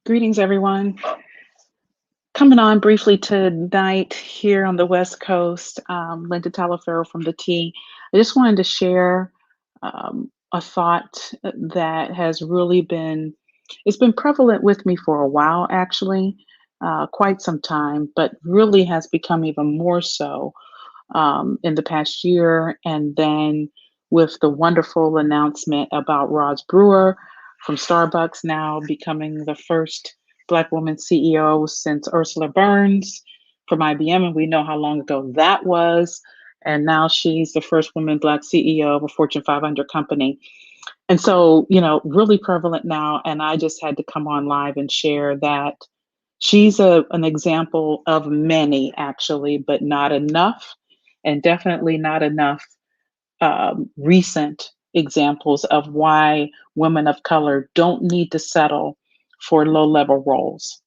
Greetings, everyone. Coming on briefly tonight here on the West Coast, Linda Talaferro from the T. I just wanted to share a thought that has really it's been prevalent with me for a while, actually, quite some time, but really has become even more so in the past year. And then with the wonderful announcement about Roz Brewer from Starbucks now becoming the first Black woman CEO since Ursula Burns from IBM. And we know how long ago that was. And now she's the first woman Black CEO of a Fortune 500 company. And so, really prevalent now. And I just had to come on live and share that she's an example of many, actually, but not enough, and definitely not enough recent examples of why women of color don't need to settle for low-level roles.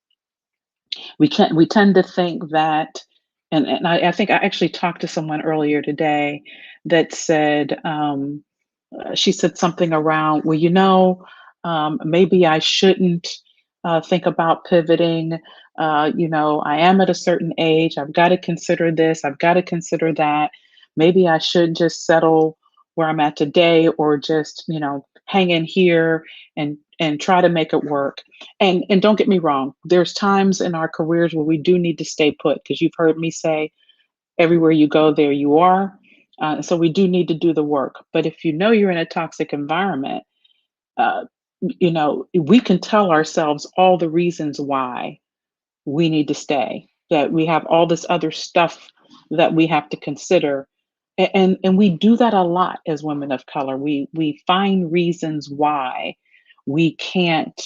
We tend to think that, and I think I actually talked to someone earlier today that said, she said something around, well, maybe I shouldn't think about pivoting. I am at a certain age. I've got to consider this. I've got to consider that. Maybe I should just settle where I'm at today, or just, hang in here and try to make it work. And don't get me wrong, there's times in our careers where we do need to stay put, because you've heard me say, everywhere you go, there you are. So we do need to do the work. But if you know you're in a toxic environment, uh, we can tell ourselves all the reasons why we need to stay, that we have all this other stuff that we have to consider. And we do that a lot as women of color. We find reasons why we can't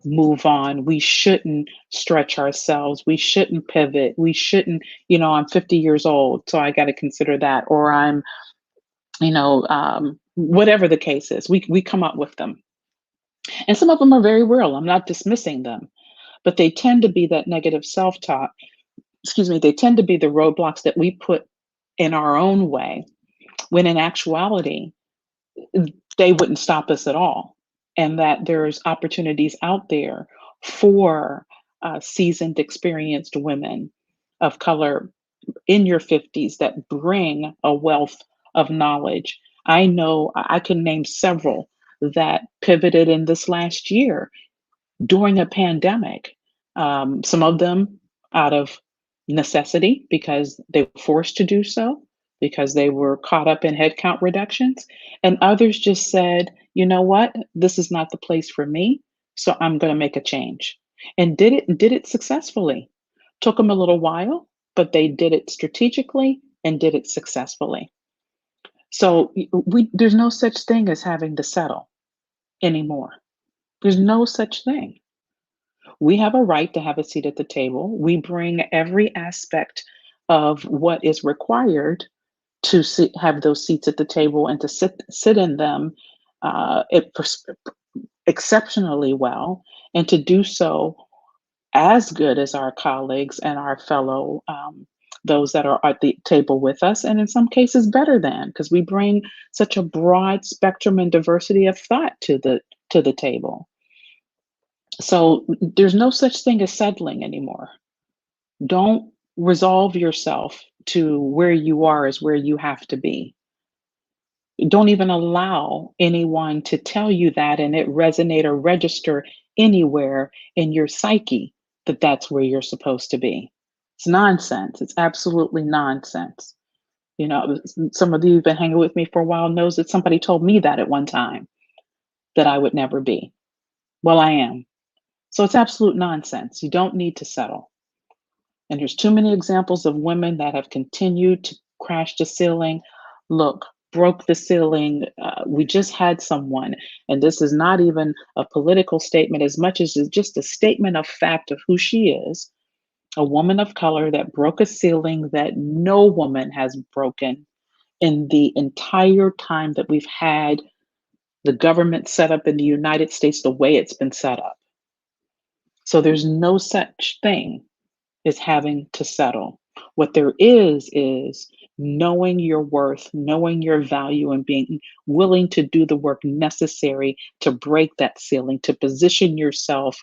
move on. We shouldn't stretch ourselves. We shouldn't pivot. We shouldn't, I'm 50 years old, so I got to consider that. Or I'm, whatever the case is, we come up with them. And some of them are very real. I'm not dismissing them, but they tend to be that negative self-talk. Excuse me, they tend to be the roadblocks that we put in our own way, when in actuality, they wouldn't stop us at all. And that there's opportunities out there for seasoned, experienced women of color in your 50s that bring a wealth of knowledge. I know I can name several that pivoted in this last year during a pandemic. Some of them out of necessity, because they were forced to do so, because they were caught up in headcount reductions. And others just said, you know what, this is not the place for me. So I'm going to make a change. And did it successfully. Took them a little while, but they did it strategically and did it successfully. So there's no such thing as having to settle anymore. There's no such thing. We have a right to have a seat at the table. We bring every aspect of what is required to have those seats at the table, and to sit in them exceptionally well, and to do so as good as our colleagues and our fellow those that are at the table with us, and in some cases better than, because we bring such a broad spectrum and diversity of thought to the table. So there's no such thing as settling anymore. Don't resolve yourself to where you are is where you have to be. Don't even allow anyone to tell you that and it resonate or register anywhere in your psyche that that's where you're supposed to be. It's nonsense. It's absolutely nonsense. Some of you who've been hanging with me for a while knows that somebody told me that at one time, that I would never be. Well, I am. So it's absolute nonsense. You don't need to settle. And there's too many examples of women that have continued to crash the ceiling. Look, broke the ceiling. We just had someone, and this is not even a political statement as much as it's just a statement of fact of who she is, a woman of color that broke a ceiling that no woman has broken in the entire time that we've had the government set up in the United States the way it's been set up. So there's no such thing as having to settle. What there is knowing your worth, knowing your value, and being willing to do the work necessary to break that ceiling, to position yourself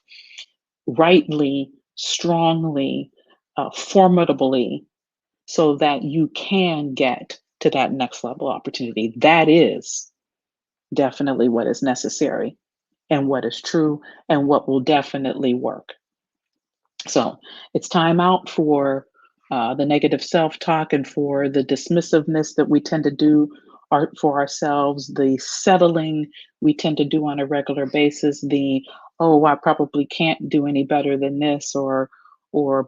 rightly, strongly, formidably, so that you can get to that next level opportunity. That is definitely what is necessary and what is true and what will definitely work. So it's time out for the negative self talk and for the dismissiveness that we tend to do for ourselves, the settling we tend to do on a regular basis, the, oh, I probably can't do any better than this, or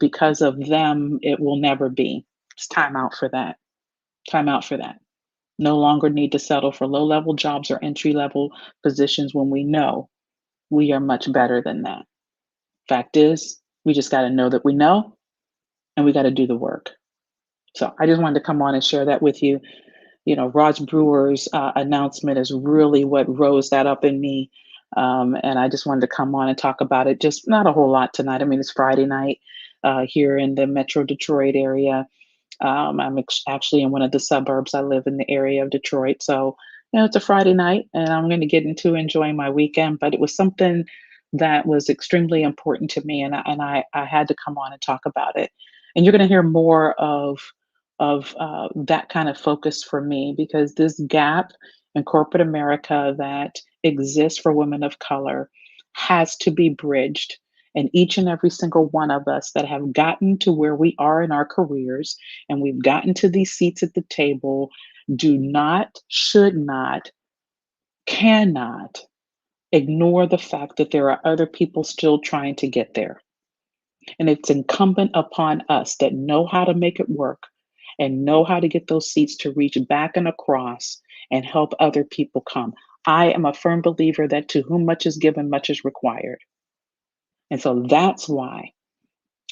because of them, it will never be. It's time out for that. Time out for that. No longer need to settle for low level jobs or entry level positions when we know we are much better than that. Fact is, we just got to know that we know and we got to do the work. So I just wanted to come on and share that with you. You know, Ross Brewer's announcement is really what rose that up in me. And I just wanted to come on and talk about it. Just not a whole lot tonight. I mean, it's Friday night here in the Metro Detroit area. I'm actually in one of the suburbs. I live in the area of Detroit. So, it's a Friday night and I'm going to get into enjoying my weekend. But it was something that was extremely important to me. And I had to come on and talk about it. And you're going to hear more of that kind of focus for me because this gap in corporate America that exists for women of color has to be bridged. And each and every single one of us that have gotten to where we are in our careers and we've gotten to these seats at the table do not, should not, cannot ignore the fact that there are other people still trying to get there. And it's incumbent upon us that know how to make it work and know how to get those seats to reach back and across and help other people come. I am a firm believer that to whom much is given, much is required. And so that's why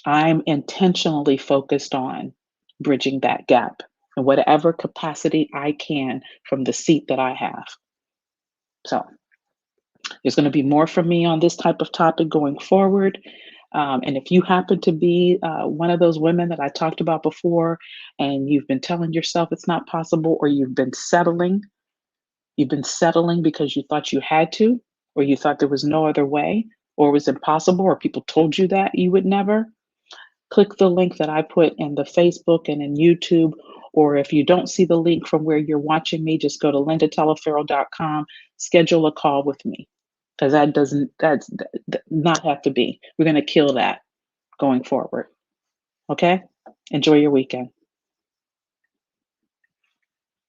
I'm intentionally focused on bridging that gap in whatever capacity I can from the seat that I have. So there's going to be more from me on this type of topic going forward. And if you happen to be one of those women that I talked about before, and you've been telling yourself it's not possible, or you've been settling because you thought you had to, or you thought there was no other way, or it was impossible, or people told you that you would never, click the link that I put in the Facebook and in YouTube. Or if you don't see the link from where you're watching me, just go to lindatalaferro.com, schedule a call with me. Because that's not have to be. We're going to kill that going forward. Okay? Enjoy your weekend.